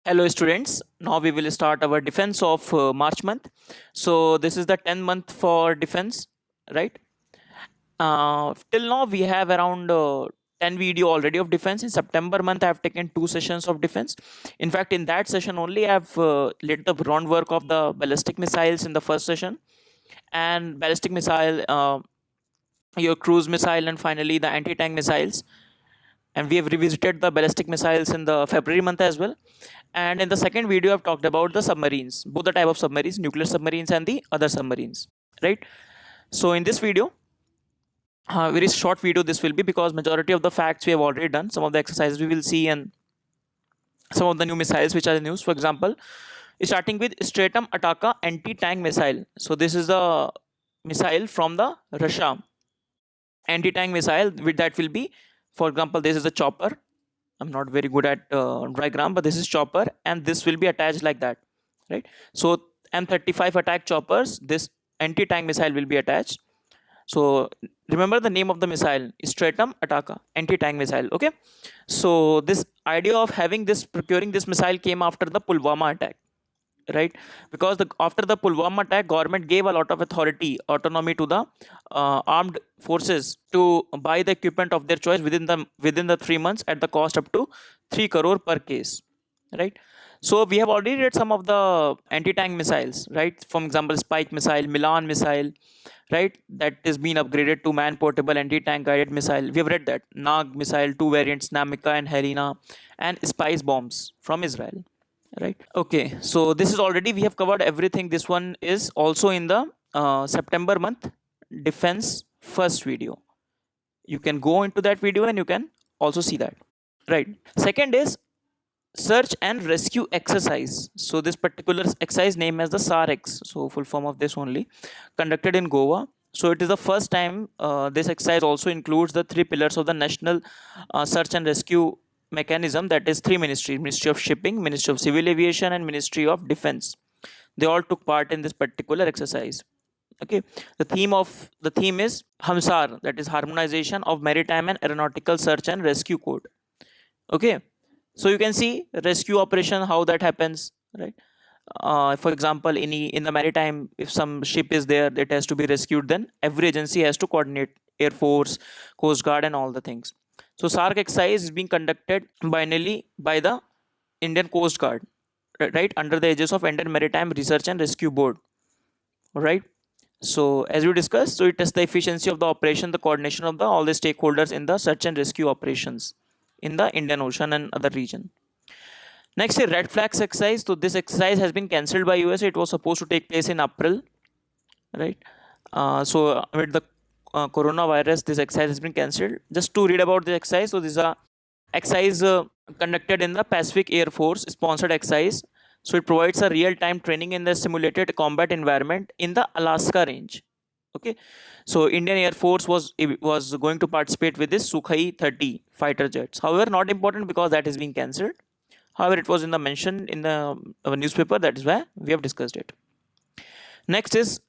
Hello students, now we will start our defense of March month. So this is the 10th month for defense, right? Till now we have around 10 video already of defense. In September month I have taken 2 sessions of defense. In fact, in that session only I have laid the groundwork of the ballistic missiles in the first session, and ballistic missile, your cruise missile, and finally the anti-tank missiles. And we have revisited the ballistic missiles in the February month as well. And in the second video I've talked about the submarines, both the type of submarines, nuclear submarines and the other submarines, right? So in this video, very short video this will be, because majority of the facts we have already done. Some of the exercises we will see, and some of the new missiles which are in news. For example, starting with Stratum Ataka anti-tank missile. So this is the missile from the Russia, anti-tank missile. With that will be, for example, this is a chopper. I'm not very good at diagram, but this is chopper, and this will be attached like that, right? So M35 attack choppers, this anti-tank missile will be attached. So remember the name of the missile, Stratum Ataka anti-tank missile. Okay, so this idea of having this, procuring this missile, came after the Pulwama attack, right? Because after the Pulwama attack, government gave a lot of autonomy to the armed forces to buy the equipment of their choice within the 3 months at the cost up to 3 crore per case, right? So we have already read some of the anti-tank missiles, right? For example, Spike missile, Milan missile, right? That is being upgraded to man-portable anti-tank guided missile. We have read that. Nag missile, two variants, Namika and Helena, and Spice bombs from Israel, right? Okay, so this is already, we have covered everything. This one is also in the September month defense first video. You can go into that video and you can also see that, right? Second is search and rescue exercise. So this particular exercise name as the SARX, so full form of this only, conducted in Goa. So it is the first time this exercise also includes the three pillars of the national search and rescue mechanism, that is three ministries: Ministry of Shipping, Ministry of Civil Aviation, and Ministry of Defense. They all took part in this particular exercise. Okay, the theme is HAMSAR, that is Harmonization of Maritime and Aeronautical Search and Rescue Code. Okay, so you can see rescue operation, how that happens, right? For example, in the maritime, if some ship is there that has to be rescued, then every agency has to coordinate: Air Force, Coast Guard, and all the things. So SARC exercise is being conducted biennially by the Indian Coast Guard, right, under the aegis of Indian Maritime Research and Rescue Board, right? So as we discussed, so it tests the efficiency of the operation, the coordination of all the stakeholders in the search and rescue operations in the Indian Ocean and other region. Next is red flags exercise. So this exercise has been cancelled by USA. It was supposed to take place in April, right? So with the coronavirus, this exercise has been cancelled. Just to read about the exercise. So this is a exercise conducted in the Pacific Air Force sponsored exercise. So it provides a real-time training in the simulated combat environment in the Alaska range. Okay, so Indian Air Force was going to participate with this Sukhoi 30 fighter jets. However, not important because that is being cancelled. However, it was in the mention in the newspaper. That is why we have discussed it. Next is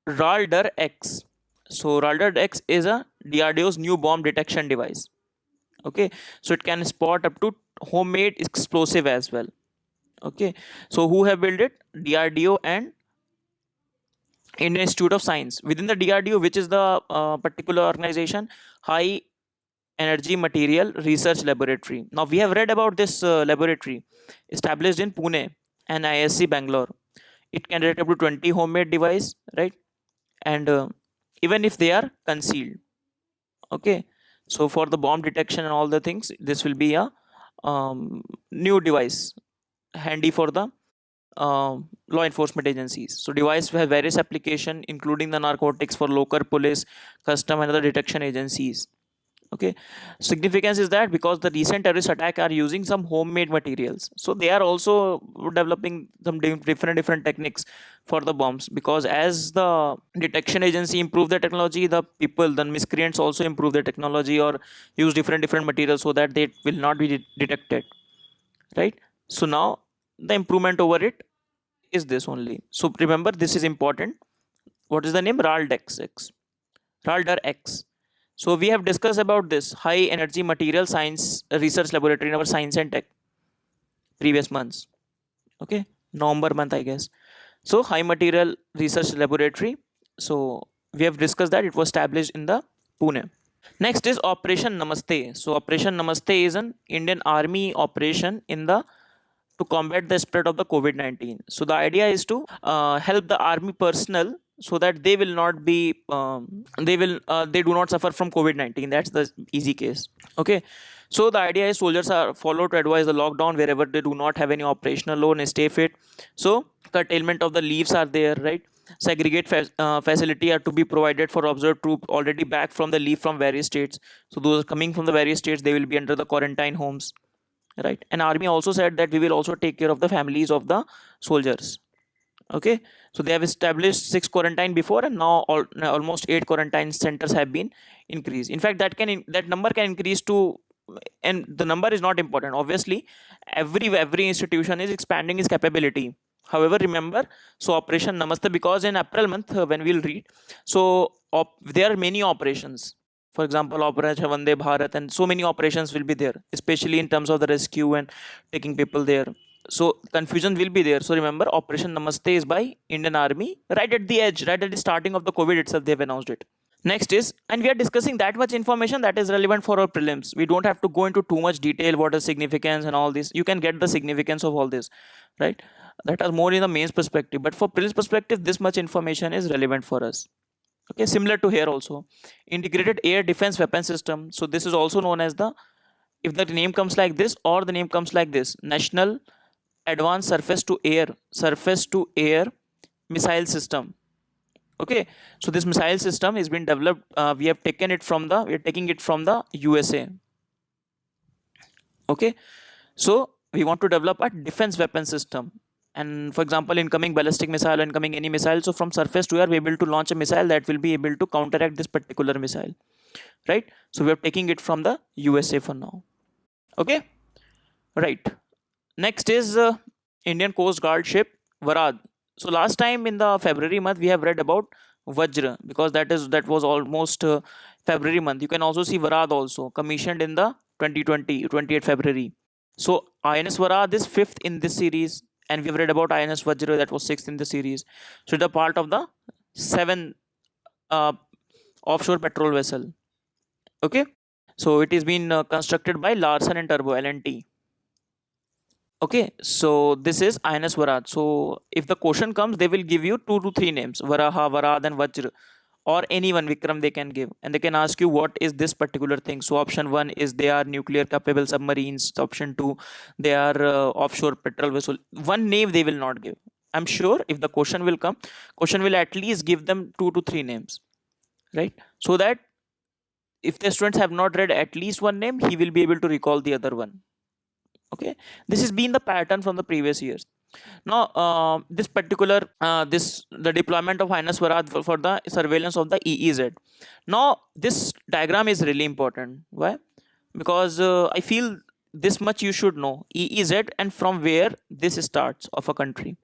RALDR X. So RALDR X is a DRDO's new bomb detection device. Okay, so it can spot up to homemade explosive as well. Okay, so who have built it? DRDO and Indian Institute of Science. Within the DRDO, which is the particular organization, High Energy Material Research Laboratory. Now we have read about this laboratory established in Pune and ISC Bangalore. It can detect up to 20 homemade device, right? And even if they are concealed. Okay, so for the bomb detection and all the things, this will be a new device handy for the law enforcement agencies. So device have various application, including the narcotics for local police, custom, and other detection agencies. Okay, significance is that because the recent terrorist attack are using some homemade materials, so they are also developing some different techniques for the bombs, because as the detection agency improve the technology, the people, the miscreants also improve the technology or use different materials so that they will not be detected, right? So now the improvement over it is this only. So remember, this is important. What is the name? RALDX. RALDR X. So we have discussed about this high energy material science research laboratory in our science and tech previous months. Okay, November month, I guess. So high material research laboratory. So we have discussed that it was established in the Pune. Next is Operation Namaste. So Operation Namaste is an Indian Army operation in the to combat the spread of the COVID-19. So the idea is to help the army personnel so that they will not be they do not suffer from COVID-19. That's the easy case. Okay. So the idea is soldiers are followed to advise the lockdown wherever they do not have any operational load and stay fit. So curtailment of the leaves are there, right? Segregate facility are to be provided for observed troops already back from the leave from various states. So those coming from the various states, they will be under the quarantine homes, right? And army also said that we will also take care of the families of the soldiers. Okay, so they have established 6 quarantine before, and now almost 8 quarantine centers have been increased. In fact, that number can increase to, and the number is not important. Obviously, every institution is expanding its capability. However, remember, so Operation Namaste, because in April month when we'll read, so there are many operations. For example, Operation Vande Bharat, and so many operations will be there, especially in terms of the rescue and taking people there. So confusion will be there. So remember, Operation Namaste is by Indian Army, right at the edge, right at the starting of the COVID itself. They have announced it. Next is, and we are discussing that much information that is relevant for our prelims. We don't have to go into too much detail, what is significance and all this. You can get the significance of all this, right? That are more in the mains perspective. But for prelims perspective, this much information is relevant for us. Okay, similar to here also. Integrated Air Defense Weapon System. So this is also known as the, if the name comes like this or the name comes like this, National Advanced Surface to Air Missile System. Okay, so this missile system has been developed. We are taking it from the USA. Okay, so we want to develop a defense weapon system. And for example, incoming ballistic missile, incoming any missile, so from surface to air, we're able to launch a missile that will be able to counteract this particular missile, right? So we are taking it from the USA for now. Okay, right. Next is Indian Coast Guard ship Varad. So last time in the February month we have read about Vajra, because that was almost February month. You can also see Varad also commissioned in the 2020 28 February. So INS Varad is 5th in this series, and we have read about INS Vajra, that was 6th in the series. So it's a part of the 7 offshore patrol vessel. Okay, so it is been constructed by Larsen and Turbo L&T. Okay, so this is INS Varad. So if the question comes, they will give you 2 to 3 names, Varaha, Varad, and Vajra, or anyone Vikram they can give, and they can ask you what is this particular thing. So option 1 is they are nuclear capable submarines. Option 2, they are offshore petrol vessel. One name they will not give. I'm sure if the question will come, question will at least give them 2 to 3 names, right? So that if the students have not read at least one name, he will be able to recall the other one. Okay, this has been the pattern from the previous years. Now this particular the deployment of INS Varad for the surveillance of the EEZ. Now this diagram is really important. Why? Because I feel this much you should know EEZ and from where this starts of a country.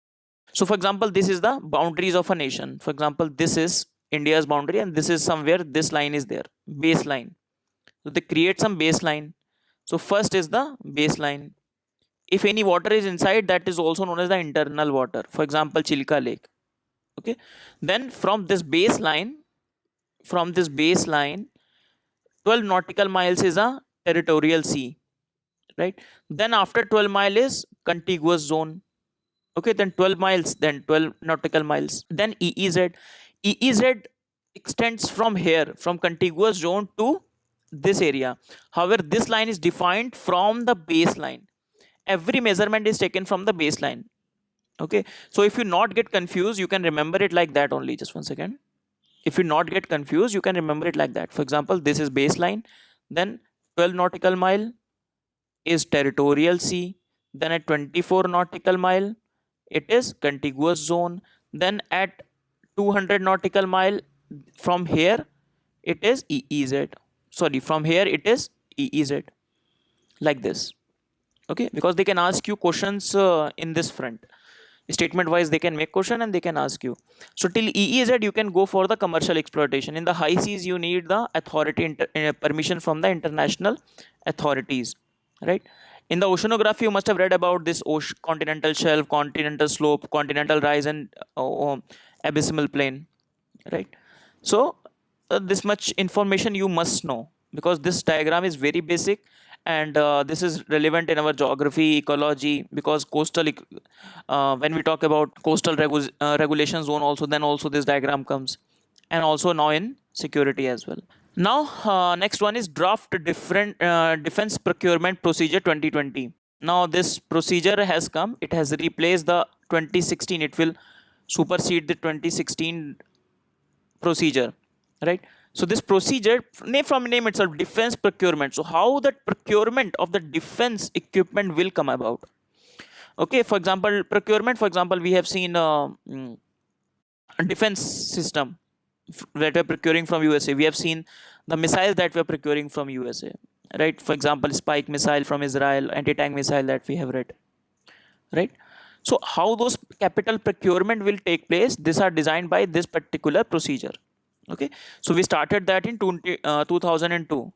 So for example, this is the boundaries of a nation. For example, this is India's boundary, and this is somewhere this line is there, baseline. So they create some baseline. So first is the baseline. If any water is inside, that is also known as the internal water. For example, Chilka Lake. Okay, then from this baseline, 12 nautical miles is a territorial sea, right? Then after 12 mile is contiguous zone. Okay, then 12 miles, then 12 nautical miles, then EEZ extends from here, from contiguous zone to this area. However, this line is defined from the baseline. Every measurement is taken from the baseline. Okay, so if you not get confused, you can remember it like that only. Just one second. If you not get confused, you can remember it like that. For example, this is baseline, then 12 nautical mile is territorial sea, then at 24 nautical mile it is contiguous zone, then at 200 nautical mile from here it is EEZ. Sorry, from here it is EEZ, like this. Okay, because they can ask you questions in this front. Statement wise they can make question and they can ask you. So till EEZ you can go for the commercial exploitation. In the high seas you need the permission from the international authorities, right? In the oceanography you must have read about this continental shelf, continental slope, continental rise, and abysmal plain, right? So this much information you must know, because this diagram is very basic, and this is relevant in our geography, ecology, because when we talk about coastal regulation zone also, then also this diagram comes, and also now in security as well. Now next one is draft different defense procurement procedure 2020. Now this procedure has come, it has replaced the 2016, it will supersede the 2016 procedure, right? So this procedure, name from name itself, defense procurement. So how that procurement of the defense equipment will come about? Okay, for example, procurement, for example, we have seen a defense system that we're procuring from USA. We have seen the missiles that we're procuring from USA, right? For example, Spike missile from Israel, anti-tank missile that we have read, right? So how those capital procurement will take place, these are designed by this particular procedure. Okay, so we started that in 2002.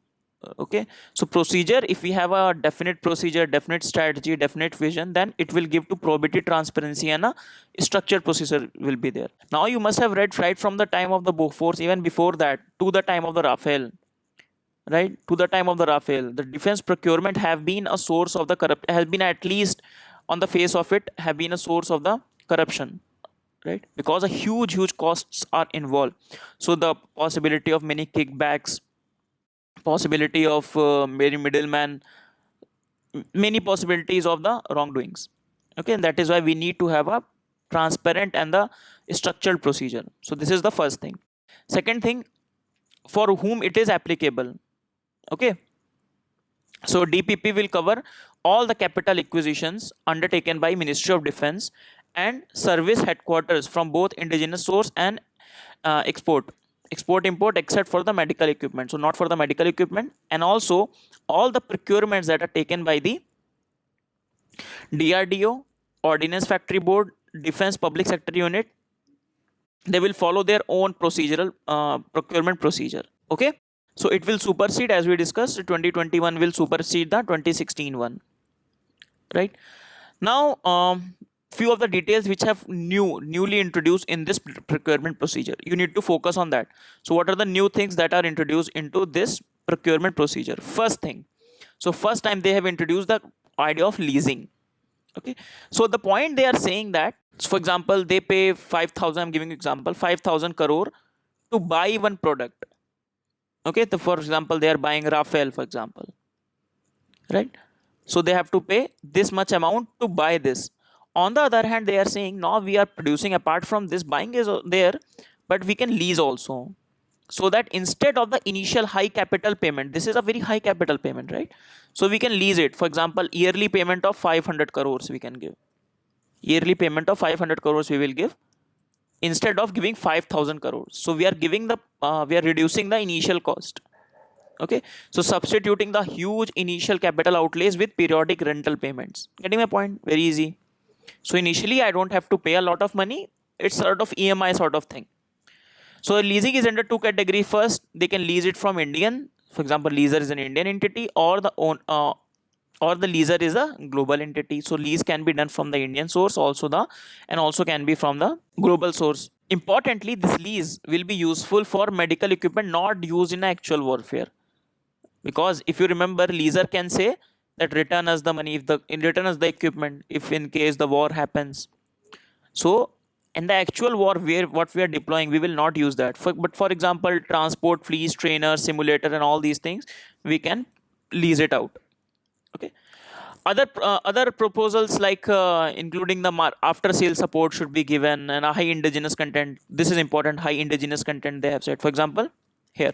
Okay, so procedure, if we have a definite procedure, definite strategy, definite vision, then it will give to probability, transparency, and a structured procedure will be there. Now you must have read right from the time of the Bofors, even before that, to the time of the Rafale, right? To the time of the Rafale, the defense procurement have been a source of the corrupt, has been, at least on the face of it, have been a source of the corruption, right? Because a huge costs are involved. So the possibility of many kickbacks, possibility of many middlemen, many possibilities of the wrongdoings. Okay, and that is why we need to have a transparent and the structured procedure. So this is the first thing. Second thing, for whom it is applicable. Okay, so DPP will cover all the capital acquisitions undertaken by Ministry of Defense and service headquarters from both indigenous source and export import, except for the medical equipment. So not for the medical equipment, and also all the procurements that are taken by the DRDO, Ordnance Factory Board, Defense Public Sector Unit, they will follow their own procedural procurement procedure. Okay, so it will supersede, as we discussed, 2021 will supersede the 2016 one, right? Now few of the details which have newly introduced in this procurement procedure, you need to focus on that. So what are the new things that are introduced into this procurement procedure? First thing, so first time they have introduced the idea of leasing. Okay, so the point they are saying that, for example, they pay 5,000, I'm giving example, 5,000 crore to buy one product. Okay, so for example, they are buying Rafale, for example, right? So they have to pay this much amount to buy this. On the other hand, they are saying, now we are producing, apart from this, buying is there, but we can lease also. So that instead of the initial high capital payment, this is a very high capital payment, right? So we can lease it. For example, yearly payment of 500 crores we can give. Yearly payment of 500 crores we will give instead of giving 5,000 crores. So we are giving the we are reducing the initial cost. Okay, so substituting the huge initial capital outlays with periodic rental payments. Getting my point? Very easy. So initially I don't have to pay a lot of money. It's sort of EMI sort of thing. So leasing is under two categories. First, they can lease it from Indian. For example, leaser is an Indian entity, or the leaser is a global entity. So lease can be done from the Indian source and also can be from the global source. Importantly, this lease will be useful for medical equipment not used in actual warfare. Because if you remember, leaser can say that return us the money, return us the equipment if in case the war happens. So in the actual war, what we are deploying, we will not use that. But for example, transport, fleece, trainer, simulator, and all these things, we can lease it out. Okay. Other proposals, like including the after sale support should be given, and a high indigenous content. This is important. High indigenous content they have said. For example, here,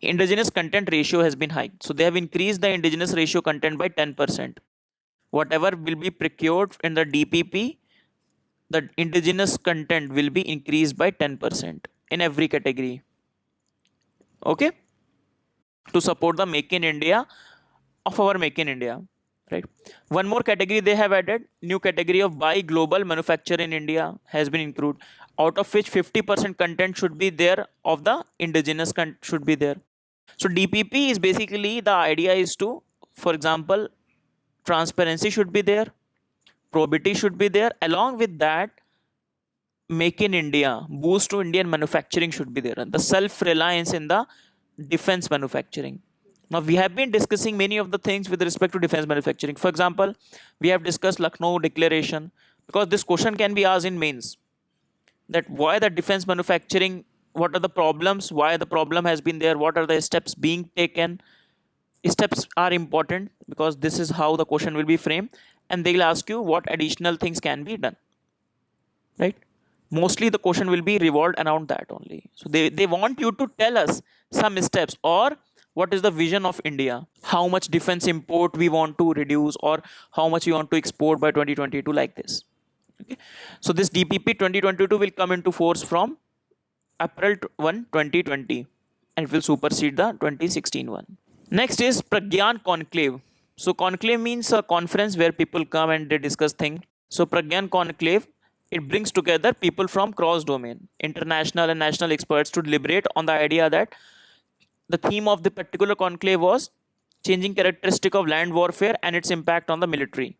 indigenous content ratio has been high, so they have increased the indigenous ratio content by 10%. Whatever will be procured in the DPP, the indigenous content will be increased by 10% in every category. Okay, to support the Make in India of our Make in India, right? One more category they have added, new category of buy global, manufacture in India has been included, out of which 50% content should be there of the indigenous should be there. So DPP is basically, the idea is to, for example, transparency should be there, probity should be there, along with that make in India, boost to Indian manufacturing should be there, and the self reliance in the defense manufacturing. Now we have been discussing many of the things with respect to defense manufacturing. For example, we have discussed Lucknow declaration, because this question can be asked in mains, that why the defense manufacturing, what are the problems, why the problem has been there, what are the steps being taken. Steps are important because this is how the question will be framed, and they will ask you what additional things can be done, right? Mostly the question will be revolved around that only. So they want you to tell us some steps, or what is the vision of India, how much defense import we want to reduce, or how much we want to export by 2022, like this. Okay, so this DPP 2022 will come into force from April 1 2020, and it will supersede the 2016 one. Next is Pragyan Conclave. So conclave means a conference where people come and they discuss things. So Pragyan Conclave, it brings together people from cross domain, international and national experts, to deliberate on the idea that the theme of the particular conclave was changing characteristic of land warfare and its impact on the military.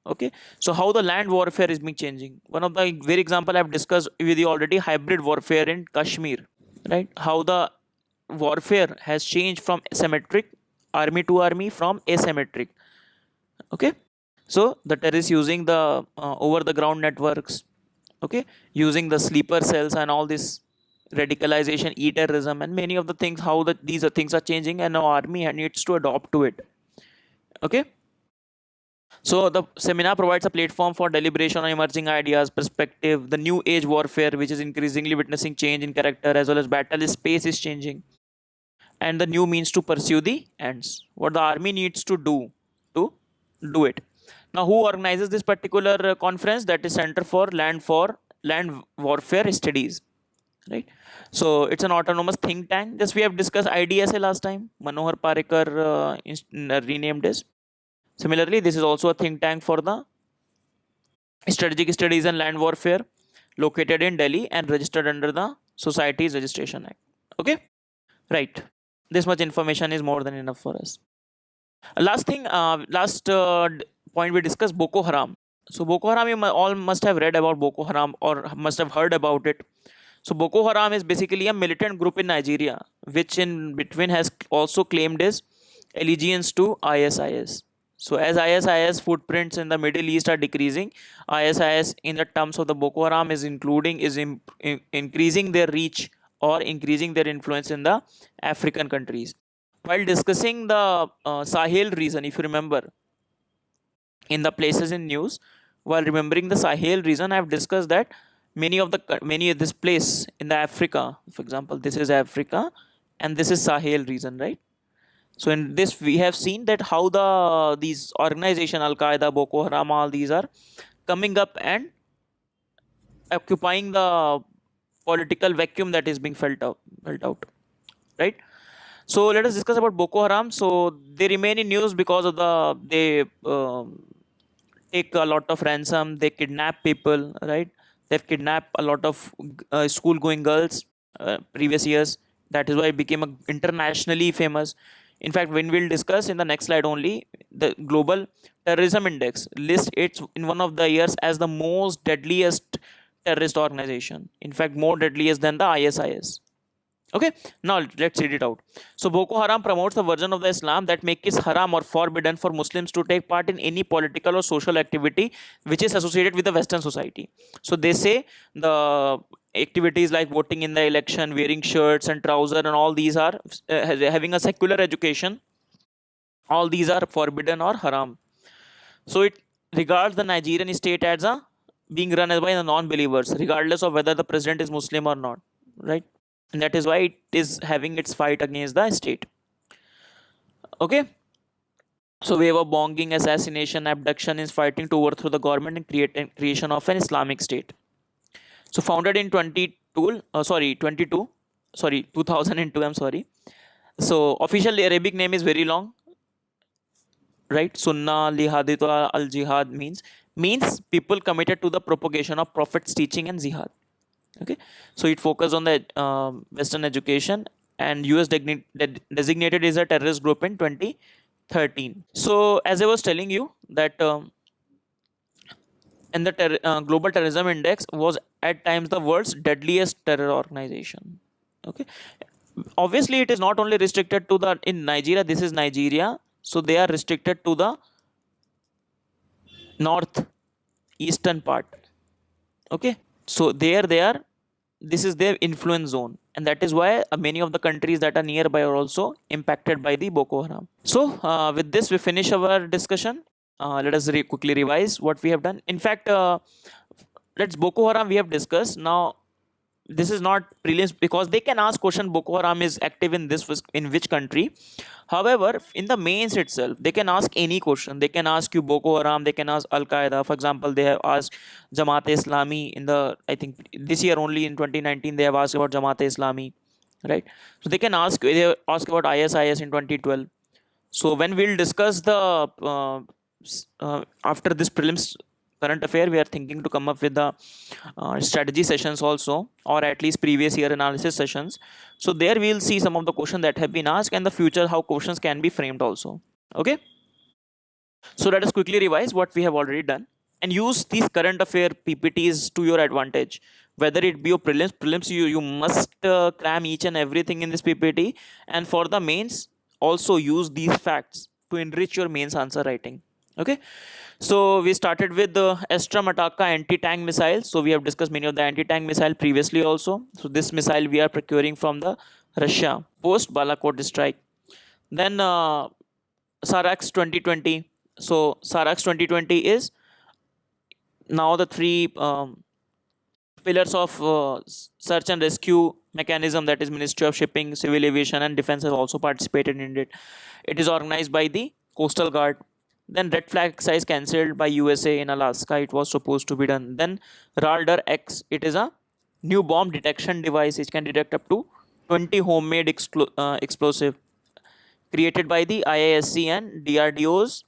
Okay, so how the land warfare is being changing. One of the very example I've discussed with you already, hybrid warfare in Kashmir, right? How the warfare has changed from symmetric, army to army, from asymmetric. Okay, so the terrorists using the over the ground networks, okay, using the sleeper cells and all this radicalization, e-terrorism, and many of the things, how these are things are changing, and now army needs to adopt to it. Okay, so the seminar provides a platform for deliberation on emerging ideas, perspective, the new age warfare, which is increasingly witnessing change in character, as well as battle space is changing, and the new means to pursue the ends. What the army needs to to do it. Now, who organizes this particular conference? That is Center for Land Warfare Studies, right? So it's an autonomous think tank. Just we have discussed IDSA last time. Manohar Parrikar renamed this. Similarly, this is also a think tank for the strategic studies and land warfare, located in Delhi and registered under the Societies Registration Act. Okay, right. This much information is more than enough for us. Last thing, last point we discussed, Boko Haram. So Boko Haram, you all must have read about Boko Haram or must have heard about it. So Boko Haram is basically a militant group in Nigeria, which in between has also claimed his allegiance to ISIS. So as ISIS footprints in the Middle East are decreasing, ISIS in the terms of the Boko Haram is increasing their reach or increasing their influence in the African countries. While discussing the Sahel region, if you remember, in the places in news, while remembering the Sahel region, I have discussed that many of this place in the Africa, for example, this is Africa and this is Sahel region, right? So in this we have seen that how these organization, Al Qaeda, Boko Haram, all these are coming up and occupying the political vacuum that is being felt out, right? So let us discuss about Boko Haram. So they remain in news because of they take a lot of ransom, they kidnap people, right? They've kidnapped a lot of school going girls previous years. That is why it became internationally famous. In fact, when we'll discuss in the next slide only, the Global Terrorism Index lists it in one of the years as the most deadliest terrorist organization. In fact, more deadliest than the ISIS. Okay, now let's read it out. So Boko Haram promotes a version of the Islam that makes it haram or forbidden for Muslims to take part in any political or social activity which is associated with the Western society. So they say the activities like voting in the election, wearing shirts and trousers, and all these are having a secular education. All these are forbidden or haram. So it regards the Nigerian state as being run by the non-believers, regardless of whether the president is Muslim or not, right? And that is why it is having its fight against the state. Okay. So wave of bombing, assassination, abduction is fighting to overthrow the government and creation of an Islamic state. So founded in 2002, I'm sorry. So official Arabic name is very long. right? Sunnah lihadita al jihad means people committed to the propagation of Prophet's teaching and jihad. Okay, so it focused on the Western education, and US designated as a terrorist group in 2013. So as I was telling you that and the global terrorism index was at times the world's deadliest terror organization. Okay, obviously it is not only restricted to the in Nigeria. This is Nigeria, so they are restricted to the north eastern part. Okay, so there they are, this is their influence zone, and that is why many of the countries that are nearby are also impacted by the Boko Haram. So with this we finish our discussion. Let us quickly revise what we have done. In fact, let's Boko Haram we have discussed. Now this is not prelims because they can ask question Boko Haram is active in this in which country. However, in the mains itself, they can ask any question. They can ask you Boko Haram, they can ask Al Qaeda. For example, they have asked Jamaat Islami in the, I think this year only in 2019 they have asked about Jamaat Islami, right? So they can they ask about ISIS in 2012. So when we'll discuss the after this prelims current affair, we are thinking to come up with the strategy sessions also, or at least previous year analysis sessions. So there we'll see some of the questions that have been asked and the future how questions can be framed also. Okay, so let us quickly revise what we have already done and use these current affair PPTs to your advantage. Whether it be your prelims you must cram each and everything in this PPT, and for the mains also use these facts to enrich your mains answer writing. Okay, so we started with the Astra Mataka anti-tank missile. So we have discussed many of the anti-tank missile previously also. So this missile we are procuring from the Russia post Balakot strike. Then Sarax 2020. So Sarax 2020 is now the three pillars of search and rescue mechanism, that is Ministry of Shipping, Civil Aviation and Defense have also participated in it. It is organized by the Coastal Guard. Then red flag exercise cancelled by USA in Alaska. It was supposed to be done. Then Ralder X. It is a new bomb detection device. It can detect up to 20 homemade explosive created by the IISc and DRDO's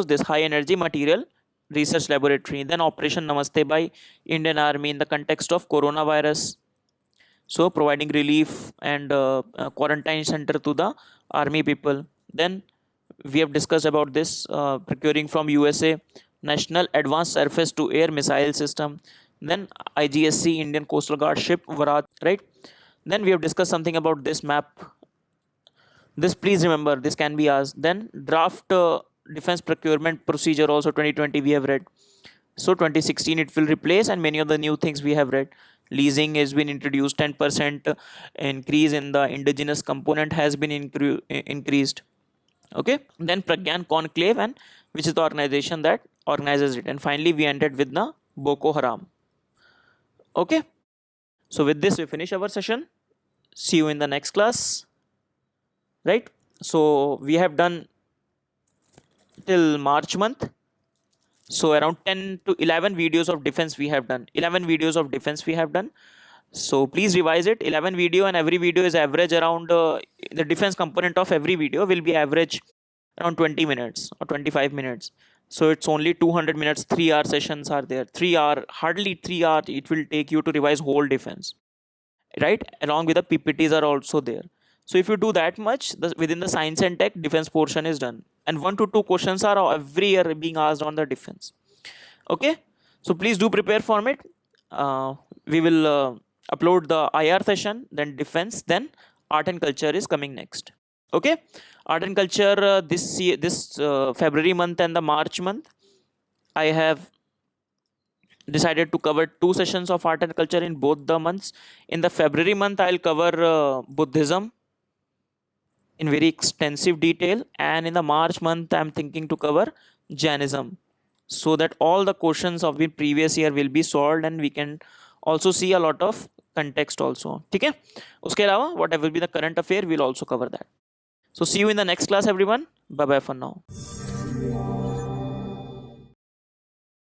this high energy material research laboratory. Then Operation Namaste by Indian Army in the context of coronavirus. So providing relief and quarantine center to the army people. Then we have discussed about this procuring from USA National Advanced Surface to Air Missile System. Then IGSC Indian Coastal Guard ship Varat, right? Then we have discussed something about this map. This please remember, this can be asked. Then draft defense procurement procedure also 2020 we have read. So 2016 it will replace, and many of the new things we have read. Leasing has been introduced, 10% increase in the indigenous component has been increased. Okay, then Pragyan Conclave, and which is the organization that organizes it. And finally we ended with the Boko Haram. Okay, so with this we finish our session. See you in the next class, right? So we have done till March month, so around 10 to 11 videos of defense we have done. 11 videos of defense we have done. So please revise it. 11 video, and every video is average around the defense component of every video will be average around 20 minutes or 25 minutes. So it's only 200 minutes. 3-hour sessions are there. 3-hour, hardly 3 hour it will take you to revise whole defense, right? Along with the PPTs are also there. So if you do that much, within the science and tech defense portion is done, and 1 to 2 questions are every year being asked on the defense. Okay, so please do prepare for it. We will upload the IR session, then defense, then art and culture is coming next. Okay, art and culture this February month and the March month I have decided to cover 2 sessions of art and culture in both the months. In the February month I'll cover Buddhism in very extensive detail, and in the March month I'm thinking to cover Jainism, so that all the questions of the previous year will be solved and we can also see a lot of context also. ठीक है, उसके अलावा whatever will be the current affair we'll also cover that. So see you in the next class everyone. Bye bye for now.